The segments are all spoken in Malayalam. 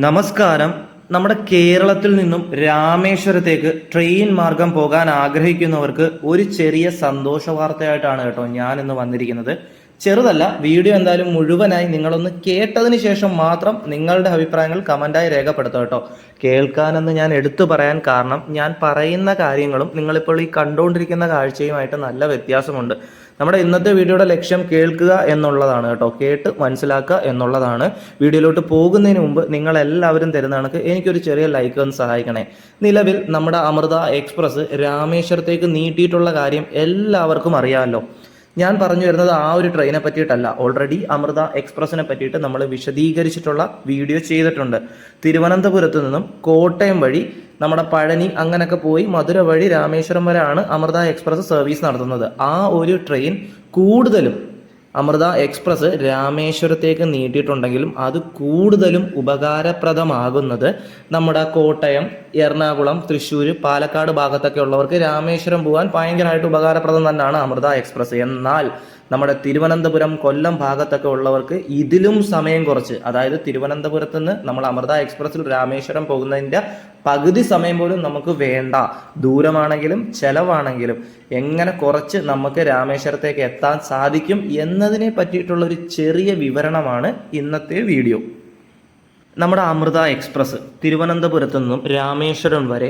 നമസ്കാരം. നമ്മുടെ കേരളത്തിൽ നിന്നും രാമേശ്വരത്തേക്ക് ട്രെയിൻ മാർഗം പോകാൻ ആഗ്രഹിക്കുന്നവർക്ക് ഒരു ചെറിയ സന്തോഷ വാർത്തയായിട്ടാണ് കേട്ടോ ഞാൻ ഇന്ന് വന്നിരിക്കുന്നത്. ചെറുതല്ല, വീഡിയോ എന്തായാലും മുഴുവനായി നിങ്ങളൊന്ന് കേട്ടതിന് ശേഷം മാത്രം നിങ്ങളുടെ അഭിപ്രായങ്ങൾ കമന്റായി രേഖപ്പെടുത്തുക കേട്ടോ. കേൾക്കാനെന്ന് ഞാൻ എടുത്തു പറയാൻ കാരണം ഞാൻ പറയുന്ന കാര്യങ്ങളും നിങ്ങളിപ്പോൾ ഈ കണ്ടുകൊണ്ടിരിക്കുന്ന കാഴ്ചയുമായിട്ട് നല്ല വ്യത്യാസമുണ്ട്. നമ്മുടെ ഇന്നത്തെ വീഡിയോയുടെ ലക്ഷ്യം കേൾക്കുക എന്നുള്ളതാണ് കേട്ടോ, കേട്ട് മനസ്സിലാക്കുക എന്നുള്ളതാണ്. വീഡിയോയിലോട്ട് പോകുന്നതിന് മുമ്പ് നിങ്ങൾ എല്ലാവരും തരുന്ന കണക്ക് എനിക്കൊരു ചെറിയ ലൈക്ക് ഒന്ന് സഹായിക്കണേ. നിലവിൽ നമ്മുടെ അമൃത എക്സ്പ്രസ് രാമേശ്വരത്തേക്ക് നീട്ടിയിട്ടുള്ള കാര്യം എല്ലാവർക്കും അറിയാമല്ലോ. ഞാൻ പറഞ്ഞു വരുന്നത് ആ ഒരു ട്രെയിനെ പറ്റിയിട്ടല്ല. ഓൾറെഡി അമൃത എക്സ്പ്രസിനെ പറ്റിയിട്ട് നമ്മൾ വിശദീകരിച്ചിട്ടുള്ള വീഡിയോ ചെയ്തിട്ടുണ്ട്. തിരുവനന്തപുരത്ത് നിന്നും കോട്ടയം വഴി നമ്മുടെ പഴനി അങ്ങനെയൊക്കെ പോയി മധുര വഴി രാമേശ്വരം വരെയാണ് അമൃത എക്സ്പ്രസ് സർവീസ് നടത്തുന്നത്. ആ ഒരു ട്രെയിൻ കൂടുതലും അമൃത എക്സ്പ്രസ് രാമേശ്വരത്തേക്ക് നീട്ടിയിട്ടുണ്ടെങ്കിലും അത് കൂടുതലും ഉപകാരപ്രദമാകുന്നത് നമ്മുടെ കോട്ടയം, എറണാകുളം, തൃശ്ശൂർ, പാലക്കാട് ഭാഗത്തൊക്കെ ഉള്ളവർക്ക് രാമേശ്വരം പോകാൻ ഭയങ്കരമായിട്ട് ഉപകാരപ്രദം തന്നെയാണ് അമൃത എക്സ്പ്രസ്. എന്നാൽ നമ്മുടെ തിരുവനന്തപുരം, കൊല്ലം ഭാഗത്തൊക്കെ ഉള്ളവർക്ക് ഇതിലും സമയം കുറച്ച്, അതായത് തിരുവനന്തപുരത്ത് നിന്ന് നമ്മൾ അമൃത എക്സ്പ്രസിൽ രാമേശ്വരം പോകുന്നതിൻ്റെ പകുതി സമയം പോലും നമുക്ക് വേണ്ട. ദൂരമാണെങ്കിലും ചെലവാണെങ്കിലും എങ്ങനെ കുറച്ച് നമുക്ക് രാമേശ്വരത്തേക്ക് എത്താൻ സാധിക്കും എന്നതിനെ പറ്റിയിട്ടുള്ള ഒരു ചെറിയ വിവരണമാണ് ഇന്നത്തെ വീഡിയോ. നമ്മുടെ അമൃത എക്സ്പ്രസ് തിരുവനന്തപുരത്ത് നിന്നും രാമേശ്വരം വരെ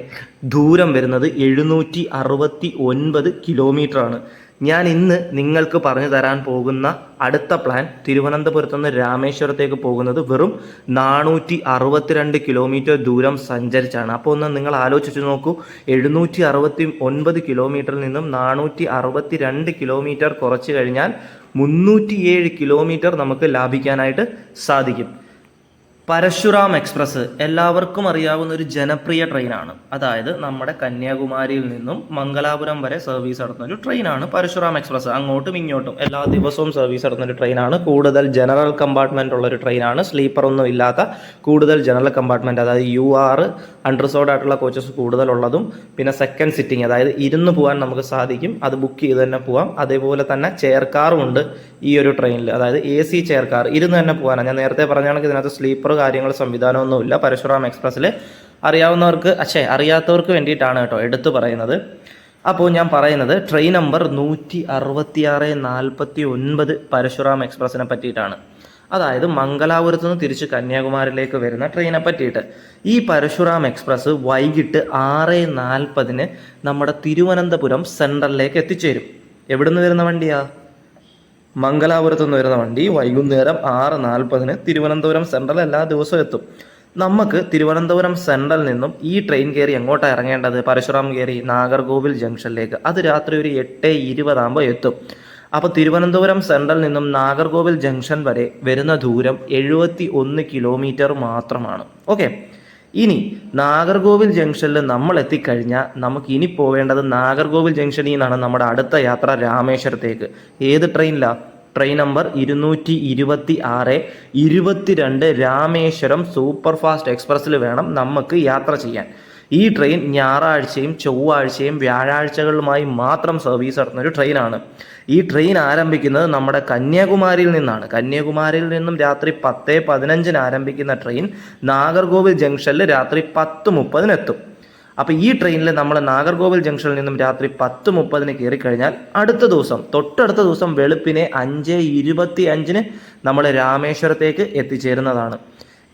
ദൂരം വരുന്നത് 769 കിലോമീറ്റർ ആണ്. ഞാൻ ഇന്ന് നിങ്ങൾക്ക് പറഞ്ഞു തരാൻ പോകുന്ന അടുത്ത പ്ലാൻ തിരുവനന്തപുരത്ത് നിന്ന് രാമേശ്വരത്തേക്ക് പോകുന്നത് വെറും 462 കിലോമീറ്റർ ദൂരം സഞ്ചരിച്ചാണ്. അപ്പോൾ ഒന്ന് നിങ്ങൾ ആലോചിച്ച് നോക്കൂ, 769 കിലോമീറ്ററിൽ നിന്നും 462 കിലോമീറ്റർ കുറച്ച് കഴിഞ്ഞാൽ 307 കിലോമീറ്റർ നമുക്ക് ലാഭിക്കാനായിട്ട് സാധിക്കും. പരശുറാം എക്സ്പ്രസ് എല്ലാവർക്കും അറിയാവുന്ന ഒരു ജനപ്രിയ ട്രെയിനാണ്. അതായത് നമ്മുടെ കന്യാകുമാരിയിൽ നിന്നും മംഗലാപുരം വരെ സർവീസ് നടത്തുന്ന ഒരു ട്രെയിനാണ് പരശുറാം എക്സ്പ്രസ്. അങ്ങോട്ടും ഇങ്ങോട്ടും എല്ലാ ദിവസവും സർവീസ് നടത്തുന്ന ഒരു ട്രെയിനാണ്. കൂടുതൽ ജനറൽ കമ്പാർട്ട്മെന്റ് ഉള്ള ഒരു ട്രെയിനാണ്. സ്ലീപ്പർ ഒന്നും ഇല്ലാത്ത കൂടുതൽ ജനറൽ കമ്പാർട്ട്മെന്റ്, അതായത് UR അൺറിസർവ്ഡ് ആയിട്ടുള്ള കോച്ചസ് കൂടുതലുള്ളതും, പിന്നെ സെക്കൻഡ് സിറ്റിംഗ്, അതായത് ഇരുന്ന് പോകാൻ നമുക്ക് സാധിക്കും. അത് ബുക്ക് ചെയ്ത് തന്നെ പോവാം. അതേപോലെ തന്നെ ചെയർ കാറും ഉണ്ട് ഈ ഒരു ട്രെയിനിൽ, അതായത് AC ചെയർ കാർ, ഇരുന്ന് തന്നെ പോകാനാണ്. ഞാൻ നേരത്തെ പറഞ്ഞാണെങ്കിൽ ഇതിനകത്ത് സ്ലീപ്പർ കാര്യങ്ങൾ സംവിധാനമൊന്നുമില്ല പരശുറാം എക്സ്പ്രസ്സിൽ. അറിയാത്തവർക്ക് വേണ്ടിയിട്ടാണ് കേട്ടോ എടുത്തു പറയുന്നത്. അപ്പോൾ ഞാൻ പറയുന്നത് ട്രെയിൻ നമ്പർ 16649 പരശുറാം എക്സ്പ്രസിനെ പറ്റിയിട്ടാണ്. അതായത് മംഗലാപുരത്ത് നിന്ന് തിരിച്ച് കന്യാകുമാരിയിലേക്ക് വരുന്ന ട്രെയിനെ പറ്റിയിട്ട്. ഈ പരശുറാം എക്സ്പ്രസ് വൈകിട്ട് 6:40 നമ്മുടെ തിരുവനന്തപുരം സെൻട്രലിലേക്ക് എത്തിച്ചേരും. എവിടുന്ന് വരുന്ന വണ്ടിയാ? മംഗലാപുരത്തു നിന്ന് വരുന്ന വണ്ടി വൈകുന്നേരം 6:40 തിരുവനന്തപുരം സെൻട്രൽ എല്ലാ ദിവസവും എത്തും. നമുക്ക് തിരുവനന്തപുരം സെൻട്രലിൽ നിന്നും ഈ ട്രെയിൻ കയറി എങ്ങോട്ടാണ് ഇറങ്ങേണ്ടത്? പരശുറാം കയറി നാഗർകോവിൽ ജംഗ്ഷനിലേക്ക്. അത് രാത്രി ഒരു 8:20 ആകുമ്പോൾ എത്തും. അപ്പോൾ തിരുവനന്തപുരം സെൻട്രലിൽ നിന്നും നാഗർകോവിൽ ജംഗ്ഷൻ വരെ വരുന്ന ദൂരം 71 കിലോമീറ്റർ മാത്രമാണ്. ഓക്കെ, ഇനി നാഗർകോവിൽ ജംഗ്ഷനിൽ നമ്മൾ എത്തിക്കഴിഞ്ഞാൽ നമുക്ക് ഇനി പോവേണ്ടത് നാഗർകോവിൽ ജംഗ്ഷനിൽ നിന്നാണ് നമ്മുടെ അടുത്ത യാത്ര രാമേശ്വരത്തേക്ക്. ഏത് ട്രെയിനിലാണ്? Train number 226-22 Rameswaram super fast എക്സ്പ്രസ്സിൽ വേണം നമുക്ക് യാത്ര ചെയ്യാൻ. ഈ ട്രെയിൻ ഞായറാഴ്ചയും ചൊവ്വാഴ്ചയും വ്യാഴാഴ്ചകളിലുമായി മാത്രം സർവീസ് നടത്തുന്ന ഒരു ട്രെയിനാണ്. ഈ ട്രെയിൻ ആരംഭിക്കുന്നത് നമ്മുടെ കന്യാകുമാരിയിൽ നിന്നാണ്. കന്യാകുമാരിയിൽ നിന്നും രാത്രി 10:15 ആരംഭിക്കുന്ന ട്രെയിൻ നാഗർകോവിൽ ജംഗ്ഷനിൽ രാത്രി 10:30 എത്തും. അപ്പോൾ ഈ ട്രെയിനിൽ നമ്മൾ നാഗർകോവിൽ ജംഗ്ഷനിൽ നിന്നും രാത്രി 10:30 കയറി കഴിഞ്ഞാൽ തൊട്ടടുത്ത ദിവസം വെളുപ്പിനെ 5:25 നമ്മൾ രാമേശ്വരത്തേക്ക് എത്തിച്ചേരുന്നതാണ്.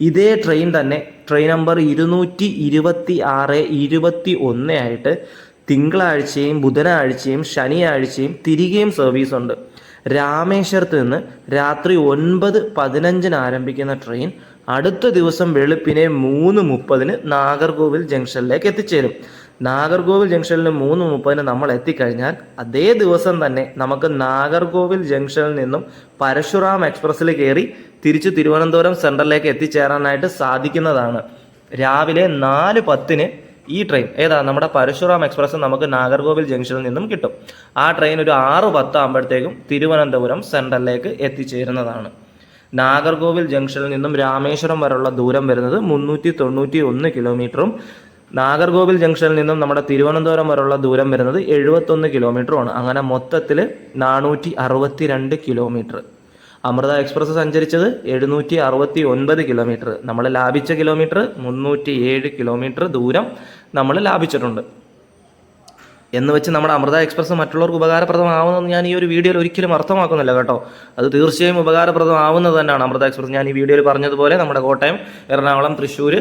ഇതേ ട്രെയിൻ തന്നെ ട്രെയിൻ നമ്പർ 226-21 ആയിട്ട് തിങ്കളാഴ്ചയും ബുധനാഴ്ചയും ശനിയാഴ്ചയും തിരികെയും സർവീസ് ഉണ്ട്. രാമേശ്വരത്ത് നിന്ന് രാത്രി 9:15 ആരംഭിക്കുന്ന ട്രെയിൻ അടുത്ത ദിവസം വെളുപ്പിനെ 3:30 നാഗർകോവിൽ ജംഗ്ഷനിലേക്ക് എത്തിച്ചേരും. നാഗർകോവിൽ ജംഗ്ഷനിൽ 3:30 നമ്മൾ എത്തിക്കഴിഞ്ഞാൽ അതേ ദിവസം തന്നെ നമുക്ക് നാഗർകോവിൽ ജംഗ്ഷനിൽ നിന്നും പരശുറാം എക്സ്പ്രസ്സിൽ കയറി തിരിച്ച് തിരുവനന്തപുരം സെൻട്രലിലേക്ക് എത്തിച്ചേരാനായിട്ട് സാധിക്കുന്നതാണ്. രാവിലെ 4:10 ഈ ട്രെയിൻ നമ്മുടെ പരശുറാം എക്സ്പ്രസ് നമുക്ക് നാഗർകോവിൽ ജംഗ്ഷനിൽ നിന്നും കിട്ടും. ആ ട്രെയിൻ ഒരു 6:10 ആകുമ്പോഴത്തേക്കും തിരുവനന്തപുരം സെൻട്രലിലേക്ക് എത്തിച്ചേരുന്നതാണ്. നാഗർകോവിൽ ജംഗ്ഷനിൽ നിന്നും രാമേശ്വരം വരെയുള്ള ദൂരം വരുന്നത് 391 കിലോമീറ്ററും നാഗർകോവിൽ ജംഗ്ഷനിൽ നിന്നും നമ്മുടെ തിരുവനന്തപുരം വരെയുള്ള ദൂരം വരുന്നത് 71 കിലോമീറ്ററുമാണ്. അങ്ങനെ മൊത്തത്തിൽ 462 കിലോമീറ്റർ. അമൃത എക്സ്പ്രസ് സഞ്ചരിച്ചത് 769 കിലോമീറ്റർ. നമ്മൾ ലാഭിച്ച കിലോമീറ്റർ 307 കിലോമീറ്റർ ദൂരം നമ്മൾ ലാഭിച്ചിട്ടുണ്ട്. എന്ന് വെച്ച് നമ്മുടെ അമൃത എക്സ്പ്രസ് മറ്റുള്ളവർക്ക് ഉപകാരപ്രദമാവുമെന്ന് ഞാൻ ഈ ഒരു വീഡിയോയിൽ ഒരിക്കലും അർത്ഥമാക്കുന്നില്ല കേട്ടോ. അത് തീർച്ചയായും ഉപകാരപ്രദമാവുന്നത് തന്നെയാണ് അമൃത എക്സ്പ്രസ്. ഞാൻ ഈ വീഡിയോയിൽ പറഞ്ഞതുപോലെ നമ്മുടെ കോട്ടയം, എറണാകുളം, തൃശ്ശൂർ,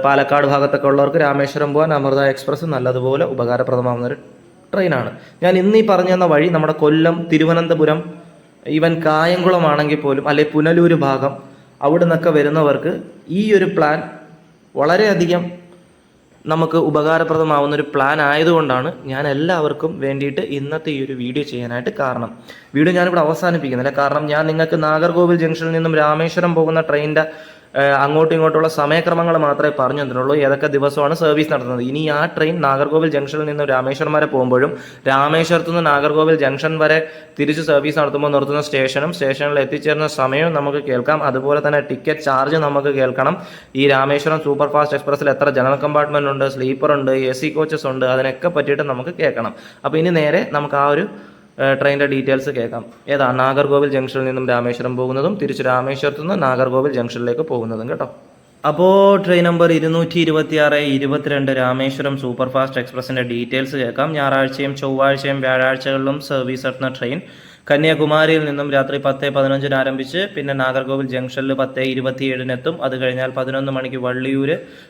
പാലക്കാട് ഭാഗത്തൊക്കെ ഉള്ളവർക്ക് രാമേശ്വരം പോകാൻ അമൃത എക്സ്പ്രസ് നല്ലതുപോലെ ഉപകാരപ്രദമാവുന്ന ഒരു ട്രെയിനാണ്. ഞാൻ ഇന്ന് ഈ പറഞ്ഞു തന്ന വഴി നമ്മുടെ കൊല്ലം, തിരുവനന്തപുരം, ഈവൻ കായംകുളം ആണെങ്കിൽ പോലും, അല്ലെ പുനലൂർ ഭാഗം, അവിടെ നിന്നൊക്കെ വരുന്നവർക്ക് ഈ ഒരു പ്ലാൻ വളരെയധികം നമുക്ക് ഉപകാരപ്രദമാവുന്ന ഒരു പ്ലാൻ ആയതുകൊണ്ടാണ് ഞാൻ എല്ലാവർക്കും വേണ്ടിയിട്ട് ഇന്നത്തെ ഈ ഒരു വീഡിയോ ചെയ്യാനായിട്ട് കാരണം. വീഡിയോ ഞാനിവിടെ അവസാനിപ്പിക്കുന്നില്ല. കാരണം ഞാൻ നിങ്ങൾക്ക് നാഗർകോവിൽ ജംഗ്ഷനിൽ നിന്നും രാമേശ്വരം പോകുന്ന ട്രെയിനിൻ്റെ അങ്ങോട്ടും ഇങ്ങോട്ടുള്ള സമയക്രമങ്ങൾ മാത്രമേ പറഞ്ഞു തന്നിട്ടുള്ളൂ, ഏതൊക്കെ ദിവസമാണ് സർവീസ് നടത്തുന്നത്. ഇനി ആ ട്രെയിൻ നാഗർകോവിൽ ജംഗ്ഷനിൽ നിന്ന് രാമേശ്വരം വരെ പോകുമ്പോഴും രാമേശ്വരത്ത് നിന്ന് നാഗർകോവിൽ ജംഗ്ഷൻ വരെ തിരിച്ച് സർവീസ് നടത്തുമ്പോൾ നിർത്തുന്ന സ്റ്റേഷനിൽ എത്തിച്ചേരുന്ന സമയവും നമുക്ക് കേൾക്കാം. അതുപോലെ തന്നെ ടിക്കറ്റ് ചാർജ് നമുക്ക് കേൾക്കണം. ഈ രാമേശ്വരം സൂപ്പർ ഫാസ്റ്റ് എക്സ്പ്രസ്സിൽ എത്ര ജനറൽ കമ്പാർട്ട്മെന്റ് ഉണ്ട്, സ്ലീപ്പർ ഉണ്ട്, AC കോച്ചസ് ഉണ്ട്, അതിനൊക്കെ പറ്റിയിട്ട് നമുക്ക് കേൾക്കണം. അപ്പോൾ ഇനി നേരെ നമുക്ക് ആ ഒരു ട്രെയിനിൻ്റെ ഡീറ്റെയിൽസ് കേൾക്കാം. ഏതാ നാഗർകോവിൽ ജംഗ്ഷനിൽ നിന്നും രാമേശ്വരം പോകുന്നതും തിരിച്ച് രാമേശ്വരത്ത് നിന്ന് നാഗർകോവിൽ ജംഗ്ഷനിലേക്ക് പോകുന്നതും കേട്ടോ. അപ്പോൾ train number 226-22 Rameswaram super fast എക്സ്പ്രസിൻ്റെ ഡീറ്റെയിൽസ് കേൾക്കാം. ഞായറാഴ്ചയും ചൊവ്വാഴ്ചയും വ്യാഴാഴ്ചകളിലും സർവീസ് നടത്തുന്ന ട്രെയിൻ കന്യാകുമാരിയിൽ നിന്നും രാത്രി 10:15 ആരംഭിച്ച് പിന്നെ നാഗർകോവിൽ ജംഗ്ഷനിൽ 10:27 എത്തും. അത് കഴിഞ്ഞാൽ 11 മണിക്ക് വള്ളിയൂർ,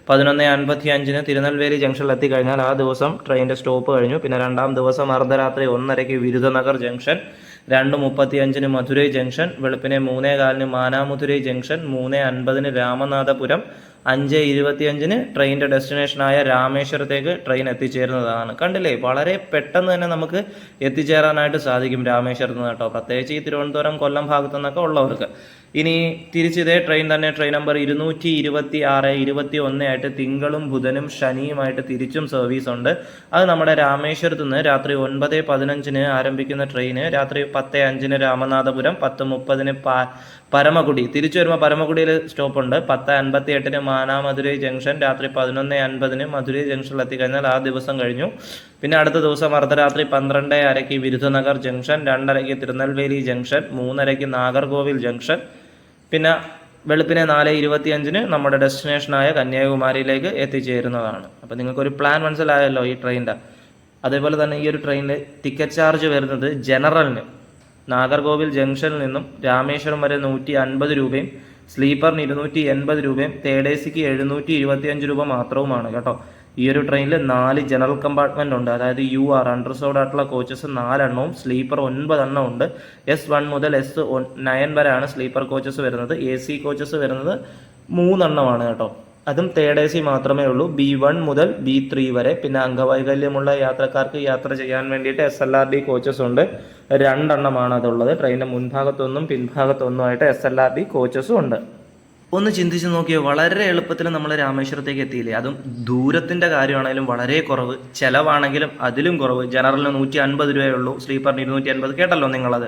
11:55 തിരുനെൽവേലി ജംഗ്ഷനിൽ എത്തിക്കഴിഞ്ഞാൽ ആ ദിവസം ട്രെയിനിൻ്റെ സ്റ്റോപ്പ് കഴിഞ്ഞു. പിന്നെ രണ്ടാം ദിവസം അർദ്ധരാത്രി 1:30 വിരുധനഗർ ജംഗ്ഷൻ, 2:35 മധുരൈ ജംഗ്ഷൻ, വെളുപ്പിനെ 3:15 മാനാമധുരൈ ജംഗ്ഷൻ, 3:50 രാമനാഥപുരം, 5:25 ട്രെയിനിൻ്റെ ഡെസ്റ്റിനേഷനായ രാമേശ്വരത്തേക്ക് ട്രെയിൻ എത്തിച്ചേരുന്നതാണ്. കണ്ടില്ലേ, വളരെ പെട്ടെന്ന് തന്നെ നമുക്ക് എത്തിച്ചേരാനായിട്ട് സാധിക്കും രാമേശ്വരത്ത് നിന്ന് കേട്ടോ, പ്രത്യേകിച്ച് ഈ തിരുവനന്തപുരം, കൊല്ലം ഭാഗത്തു നിന്നൊക്കെ ഉള്ളവർക്ക്. ഇനി തിരിച്ച് ഇതേ ട്രെയിൻ തന്നെ ട്രെയിൻ നമ്പർ 226-21 ആയിട്ട് തിങ്കളും ബുധനും ശനിയുമായിട്ട് തിരിച്ചും സർവീസ് ഉണ്ട്. അത് നമ്മുടെ രാമേശ്വരത്ത് നിന്ന് രാത്രി 9:15 ആരംഭിക്കുന്ന ട്രെയിന് രാത്രി 10:05 രാമനാഥപുരം, 10:30 പരമക്കുടി, തിരിച്ചു വരുമ്പോൾ പരമക്കുടിയിൽ സ്റ്റോപ്പുണ്ട്. 10:58 മാനാമധുരൈ ജംഗ്ഷൻ, രാത്രി 11:50 മധുരൈ ജംഗ്ഷനിൽ എത്തിക്കഴിഞ്ഞാൽ ആ ദിവസം കഴിഞ്ഞു. പിന്നെ അടുത്ത ദിവസം അർദ്ധരാത്രി 12:30 Virudhunagar junction, 2:30 Tirunelveli junction, 3:30 Nagercoil junction, പിന്നെ വെളുപ്പിനെ 4:25 നമ്മുടെ ഡെസ്റ്റിനേഷനായ കന്യാകുമാരിയിലേക്ക് എത്തിച്ചേരുന്നതാണ്. അപ്പോൾ നിങ്ങൾക്കൊരു പ്ലാൻ മനസ്സിലായല്ലോ ഈ ട്രെയിനിൻ്റെ. അതേപോലെ തന്നെ ഈ ഒരു ട്രെയിനിൽ ടിക്കറ്റ് ചാർജ് വരുന്നത് ജനറലിന് നാഗർകോവിൽ ജംഗ്ഷനിൽ നിന്നും രാമേശ്വരം വരെ 150 രൂപയും സ്ലീപ്പറിന് 280 രൂപയും തേർഡ് AC-ക്ക് 725 രൂപ മാത്രവുമാണ് കേട്ടോ. ഈ ഒരു ട്രെയിനിൽ 4 ജനറൽ കമ്പാർട്ട്മെൻ്റ് ഉണ്ട്. അതായത് UR അണ്ടർസോഡ് ആയിട്ടുള്ള കോച്ചസ് 4 എണ്ണവും സ്ലീപ്പർ 9 എണ്ണം ഉണ്ട്. S1 മുതൽ S9 വരെയാണ് സ്ലീപ്പർ കോച്ചസ് വരുന്നത്. AC കോച്ചസ് വരുന്നത് 3 എണ്ണമാണ് കേട്ടോ. അതും തേർഡ് AC മാത്രമേ ഉള്ളൂ. B1 മുതൽ B3 വരെ. പിന്നെ അംഗവൈകല്യമുള്ള യാത്രക്കാർക്ക് യാത്ര ചെയ്യാൻ വേണ്ടിയിട്ട് SLRD കോച്ചസ് ഉണ്ട്. 2 എണ്ണമാണ് അതുള്ളത്. ട്രെയിനിൻ്റെ മുൻഭാഗത്തൊന്നും പിൻഭാഗത്തൊന്നുമായിട്ട് SLRD കോച്ചസും ഉണ്ട്. ഒന്ന് ചിന്തിച്ച് നോക്കിയാൽ വളരെ എളുപ്പത്തിൽ നമ്മൾ രാമേശ്വരത്തേക്ക് എത്തിയില്ലേ. അതും ദൂരത്തിൻ്റെ കാര്യമാണെങ്കിലും വളരെ കുറവ്, ചിലവാണെങ്കിലും അതിലും കുറവ്. ജനറലിന് 150 രൂപയേ ഉള്ളൂ, സ്ലീപ്പറിന് 280. കേട്ടല്ലോ നിങ്ങളത്.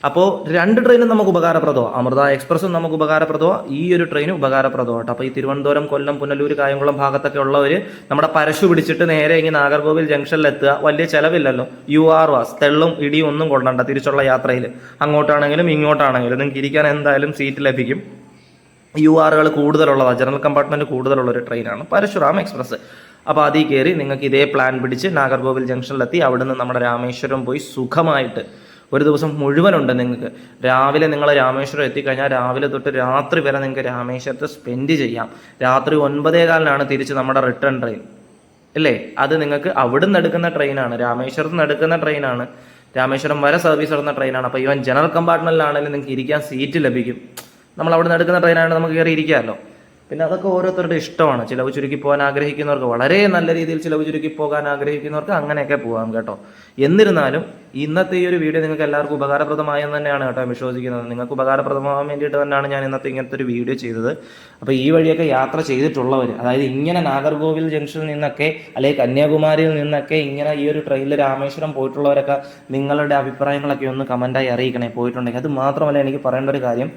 അപ്പോൾ 2 ട്രെയിനും നമുക്ക് ഉപകാരപ്രദമാണ്. അമൃത എക്സ്പ്രസും നമുക്ക് ഉപകാരപ്രദമാണ്, ഈ ഒരു ട്രെയിനും ഉപകാരപ്രദമാണ്. അപ്പോൾ ഈ തിരുവനന്തപുരം, കൊല്ലം, പുനലൂർ, കായംകുളം ഭാഗത്തൊക്കെ ഉള്ളവർ നമ്മുടെ പരശു പിടിച്ചിട്ട് നേരെ ഇങ്ങനെ നാഗർകോവിൽ ജംഗ്ഷനിൽ എത്തുക. വലിയ ചിലവില്ലല്ലോ. UR വാസ് തെള്ളും ഇടിയും ഒന്നും കൊള്ളണ്ട തിരിച്ചുള്ള യാത്രയിൽ. അങ്ങോട്ടാണെങ്കിലും ഇങ്ങോട്ടാണെങ്കിലും നിങ്ങൾക്ക് ഇരിക്കാൻ എന്തായാലും സീറ്റ് ലഭിക്കും. UR-കൾ കൂടുതലുള്ളതാണ്, ജനറൽ കമ്പാർട്ട്മെൻറ്റ് കൂടുതലുള്ളൊരു ട്രെയിനാണ് പരശുറാം എക്സ്പ്രസ്. അപ്പോൾ അതിൽ കയറി നിങ്ങൾക്ക് ഇതേ പ്ലാൻ പിടിച്ച് നാഗർകോവിൽ ജംഗ്ഷനിലെത്തി അവിടെ നിന്ന് നമ്മുടെ രാമേശ്വരം പോയി സുഖമായിട്ട് ഒരു ദിവസം മുഴുവനുണ്ട് നിങ്ങൾക്ക്. രാവിലെ നിങ്ങൾ രാമേശ്വരം എത്തിക്കഴിഞ്ഞാൽ രാവിലെ തൊട്ട് രാത്രി വരെ നിങ്ങൾക്ക് രാമേശ്വരത്ത് സ്പെൻഡ് ചെയ്യാം. രാത്രി 9:15 തിരിച്ച് നമ്മുടെ റിട്ടേൺ ട്രെയിൻ അല്ലേ. അത് നിങ്ങൾക്ക് അവിടെ നിന്ന് എടുക്കുന്ന ട്രെയിനാണ്, രാമേശ്വരത്ത് നിന്ന് എടുക്കുന്ന ട്രെയിനാണ്, രാമേശ്വരം വരെ സർവീസ് നടത്തുന്ന ട്രെയിനാണ്. അപ്പോൾ ഈവൻ ജനറൽ കമ്പാർട്ട്മെൻറ്റിലാണെങ്കിലും നിങ്ങൾക്ക് ഇരിക്കാൻ സീറ്റ് ലഭിക്കും. നമ്മൾ അവിടെ നിന്ന് എടുക്കുന്ന ട്രെയിനാണ്, നമുക്ക് കയറി ഇരിക്കാമല്ലോ. പിന്നെ അതൊക്കെ ഓരോരുത്തരുടെ ഇഷ്ടമാണ്. ചിലവ് ചുരുക്കി പോകാൻ ആഗ്രഹിക്കുന്നവർക്ക്, വളരെ നല്ല രീതിയിൽ ചിലവ് ചുരുക്കി പോകാൻ ആഗ്രഹിക്കുന്നവർക്ക് അങ്ങനെയൊക്കെ പോകാം കേട്ടോ. എന്നിരുന്നാലും ഇന്നത്തെ ഈ ഒരു വീഡിയോ നിങ്ങൾക്ക് എല്ലാവർക്കും ഉപകാരപ്രദമായെന്ന് തന്നെയാണ് കേട്ടോ വിശ്വസിക്കുന്നത്. നിങ്ങൾക്ക് ഉപകാരപ്രദമാകാൻ വേണ്ടിയിട്ട് തന്നെയാണ് ഞാൻ ഇന്നത്തെ ഇങ്ങനത്തെ ഒരു വീഡിയോ ചെയ്തത്. അപ്പോൾ ഈ വഴിയൊക്കെ യാത്ര ചെയ്തിട്ടുള്ളവർ, അതായത് ഇങ്ങനെ നാഗർകോവിൽ ജംഗ്ഷനിൽ നിന്നൊക്കെ അല്ലെങ്കിൽ കന്യാകുമാരിയിൽ നിന്നൊക്കെ ഇങ്ങനെ ഈ ഒരു ട്രെയിനിൽ രാമേശ്വരം പോയിട്ടുള്ളവരൊക്കെ നിങ്ങളുടെ അഭിപ്രായങ്ങളൊക്കെ ഒന്ന് കമൻറ്റായി അറിയിക്കണേ പോയിട്ടുണ്ടെങ്കിൽ. അത് മാത്രമല്ല എനിക്ക് പറയേണ്ട ഒരു കാര്യം,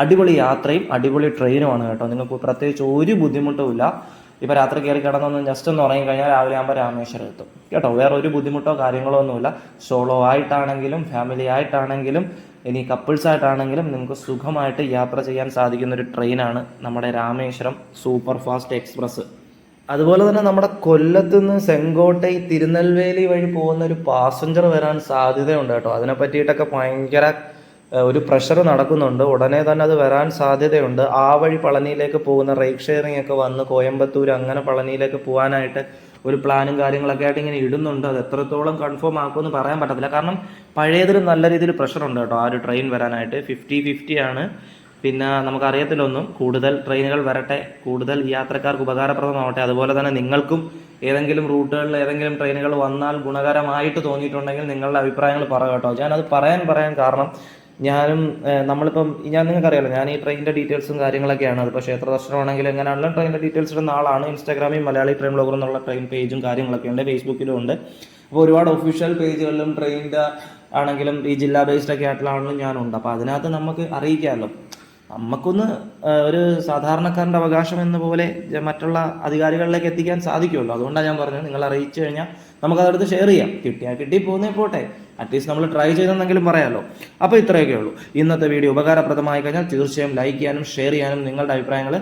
അടിപൊളി യാത്രയും അടിപൊളി ട്രെയിനുമാണ് കേട്ടോ. നിങ്ങൾക്ക് പ്രത്യേകിച്ച് ഒരു ബുദ്ധിമുട്ടുമില്ല. ഇപ്പോൾ രാത്രി കയറി കിടന്നൊന്ന് ജസ്റ്റ് ഒന്ന് ഉറങ്ങിക്കഴിഞ്ഞാൽ രാവിലെ ആകുമ്പോൾ രാമേശ്വരം എത്തും കേട്ടോ. വേറെ ഒരു ബുദ്ധിമുട്ടോ കാര്യങ്ങളോ ഒന്നുമില്ല. സോളോ ആയിട്ടാണെങ്കിലും ഫാമിലി ആയിട്ടാണെങ്കിലും ഇനി കപ്പിൾസായിട്ടാണെങ്കിലും നിങ്ങൾക്ക് സുഖമായിട്ട് യാത്ര ചെയ്യാൻ സാധിക്കുന്ന ഒരു ട്രെയിനാണ് നമ്മുടെ രാമേശ്വരം സൂപ്പർ ഫാസ്റ്റ് എക്സ്പ്രസ്. അതുപോലെ തന്നെ നമ്മുടെ കൊല്ലത്ത് നിന്ന് ചെങ്കോട്ടൈ തിരുനെൽവേലി വഴി പോകുന്ന ഒരു പാസഞ്ചർ വരാൻ സാധ്യതയുണ്ട് കേട്ടോ. അതിനെ പറ്റിയിട്ടൊക്കെ ഭയങ്കര ഒരു പ്രഷർ നടക്കുന്നുണ്ട്. ഉടനെ തന്നെ അത് വരാൻ സാധ്യതയുണ്ട്. ആ വഴി പളനിയിലേക്ക് പോകുന്ന റൈഡ് ഷെയറിംഗ് ഒക്കെ വന്ന് കോയമ്പത്തൂർ അങ്ങനെ പളനിയിലേക്ക് പോകാനായിട്ട് ഒരു പ്ലാനും കാര്യങ്ങളൊക്കെ ആയിട്ട് ഇങ്ങനെ ഇടുന്നുണ്ട്. അത് എത്രത്തോളം കൺഫേം ആക്കുമെന്ന് പറയാൻ പറ്റത്തില്ല. കാരണം പഴയതിലും നല്ല രീതിയിൽ പ്രഷറുണ്ട് കേട്ടോ ആ ഒരു ട്രെയിൻ വരാനായിട്ട്. 50-50 ആണ്. പിന്നെ നമുക്കറിയത്തില്ലൊന്നും. കൂടുതൽ ട്രെയിനുകൾ വരട്ടെ, കൂടുതൽ യാത്രക്കാർക്ക് ഉപകാരപ്രദമാവട്ടെ. അതുപോലെ തന്നെ നിങ്ങൾക്കും ഏതെങ്കിലും റൂട്ടുകളിൽ ഏതെങ്കിലും ട്രെയിനുകൾ വന്നാൽ ഗുണകരമായിട്ട് തോന്നിയിട്ടുണ്ടെങ്കിൽ നിങ്ങളുടെ അഭിപ്രായങ്ങൾ പറയുക കേട്ടോ. ഞാനത് പറയാൻ കാരണം നമ്മളിപ്പം നിങ്ങൾക്കറിയാലോ, ഞാൻ ഈ ട്രെയിനിൻ്റെ ഡീറ്റെയിൽസും കാര്യങ്ങളൊക്കെയാണ്. അതിപ്പോൾ ക്ഷേത്ര ദർശനമാണെങ്കിൽ എങ്ങനെയാണല്ലോ ട്രെയിനിൻ്റെ ഡീറ്റെയിൽസ് ഇടുന്ന ആളാണ്. ഇൻസ്റ്റാഗ്രാമിൽ മലയാളി ട്രെയിൻ ബ്ലോഗർ എന്നുള്ള ട്രെയിൻ പേജും കാര്യങ്ങളൊക്കെ ഉണ്ട്, ഫേസ്ബുക്കിലും ഉണ്ട്. അപ്പോൾ ഒരുപാട് ഒഫീഷ്യൽ പേജുകളിലും ട്രെയിനിൻ്റെ ആണെങ്കിലും ഈ ജില്ലാ ബേസ്ഡ് ഒക്കെ ആയിട്ടുള്ളതാണെങ്കിലും ഞാനുണ്ട്. അപ്പോൾ അതിനകത്ത് നമുക്ക് അറിയിക്കാമല്ലോ. നമുക്കൊന്ന് ഒരു സാധാരണക്കാരൻ്റെ അവകാശം എന്ന പോലെ മറ്റുള്ള അധികാരികളിലേക്ക് എത്തിക്കാൻ സാധിക്കുമല്ലോ. അതുകൊണ്ടാണ് ഞാൻ പറഞ്ഞത്, നിങ്ങൾ അറിയിച്ചു കഴിഞ്ഞാൽ നമുക്കതെടുത്ത് ഷെയർ ചെയ്യാം. കിട്ടി പോകുന്നേ പോട്ടെ, അറ്റ്ലീസ്റ്റ് നമ്മൾ ട്രൈ ചെയ്തെന്നെങ്കിലും പറയാമല്ലോ. അപ്പോൾ ഇത്രയൊക്കെ ഉള്ളൂ. ഇന്നത്തെ വീഡിയോ ഉപകാരപ്രദമായി കഴിഞ്ഞാൽ തീർച്ചയായും ലൈക്ക് ചെയ്യാനും ഷെയർ ചെയ്യാനും നിങ്ങളുടെ അഭിപ്രായങ്ങൾ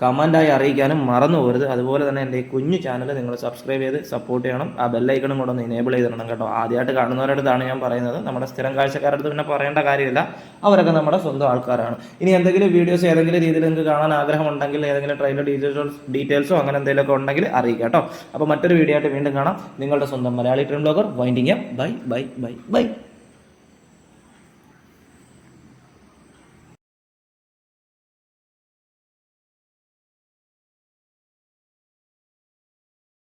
കമൻറ്റായി അറിയിക്കാനും മറന്നു പോകരുത്. അതുപോലെ തന്നെ എൻ്റെ ഈ കുഞ്ഞു ചാനൽ നിങ്ങൾ സബ്സ്ക്രൈബ് ചെയ്ത് സപ്പോർട്ട് ചെയ്യണം. ആ ബെല്ലൈക്കണും കൂടെ ഒന്ന് എനേബിൾ ചെയ്തിടണം കേട്ടോ. ആദ്യമായിട്ട് കാണുന്നവരുടെ അടുത്താണ് ഞാൻ പറയുന്നത്. നമ്മുടെ സ്ഥിരം കാഴ്ചക്കാരുടെ അടുത്ത് പിന്നെ പറയേണ്ട കാര്യമില്ല, അവരൊക്കെ നമ്മുടെ സ്വന്തം ആൾക്കാരാണ്. ഇനി എന്തെങ്കിലും വീഡിയോസ് ഏതെങ്കിലും രീതിയിൽ നിങ്ങൾക്ക് കാണാൻ ആഗ്രഹമുണ്ടെങ്കിൽ, ഏതെങ്കിലും ട്രെയിനിൻ്റെ ഡീറ്റെയിൽസോ അങ്ങനെ എന്തെങ്കിലുമൊക്കെ ഉണ്ടെങ്കിൽ അറിയിക്കാം കേട്ടോ. അപ്പോൾ മറ്റൊരു വീഡിയോ ആയിട്ട് വീണ്ടും കാണാം. നിങ്ങളുടെ സ്വന്തം Malayali train blogger winding up. By.